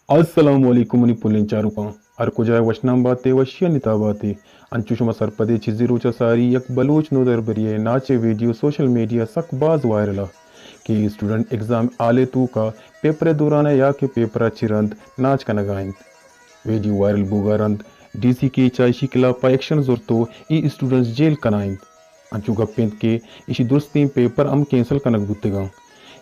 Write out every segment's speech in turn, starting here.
Assalamu alaikum ni pulin charukan ar kujay washnam bate washya nitabate anchushma sarpade chiziru chasari yak baloch no darbariye nache video social media sak baz viral कि student exam आले तू का paper दौरान या के paper चिरंद नाच का नगाइंद video viral बुगारंद DC के चाइशी खिलाफ एक्शन जोरतो ई स्टूडेंट्स जेल कनाइंद अंचु गप्पेंद के इसी दोस्ती पेपर हम कैंसिल कनक बुत्तेगा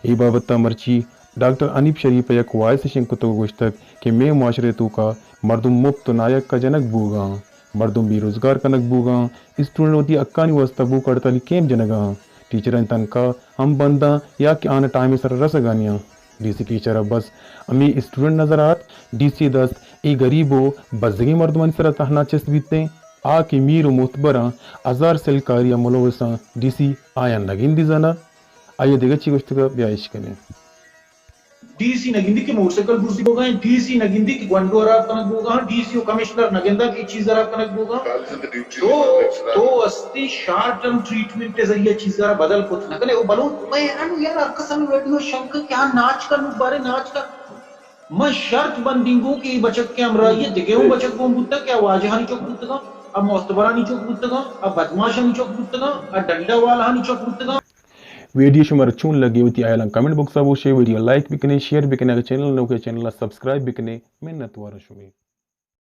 ई बाबत मर्ची डॉक्टर अनीप शरीफ एक वायस शिंकुतो गोश्तक कि मैं माशरे तू का मर्दुम मुफ्त नायक का जनक बूगा मर्दुम बेरोजगार कनक बूगा स्टूडेंट होती अक्कानी वस्ता बू कड़तली केम जनगा टीचर तनका हम बंदा या कि आने टाइम सर रस गानिया डीसी टीचर बस अमी स्टूडेंट नजरात डीसी दस्त ए गरीबो बजगी मर्दमन सर तहना चेस बीते आ कि मीर मुतबरा हजार सेलकारी मुलवसा डीसी आया नगिन दी जाना आइए देगा ची कुछ का ब्याइश करें डीसी नगिंदी की मोटरसाइकिल बुर्सी होगा डीसी नगिंदी की गंडोरा कनक होगा डीसी कमिश्नर नगिंदा की चीजरा कनक होगा तो अस्ति शॉर्ट टर्म ट्रीटमेंट के जरिए चीजरा बदल कुछ न करे वो बलो मैं यार अकसम वीडियो शंक क्या नाच का बारे नाच का मैं शर्त बंदिंगो की बचत के हमरा ये दिगेऊ बचत को बुत्ता क्या वाजहानी चौक बुत्ता अब मोस्तबरानी चौक बुत्ता अब बदमाशानी चौक बुत्ता अब डंडा वाला नी चौक बुत्ता वीडियो शुमार चून लगी होती आयला कमेंट बॉक्स वीडियो लाइक भी करें शेयर भी करें चैनल नो के चैनल सब्सक्राइब भी करें मेहनत वारा शुमी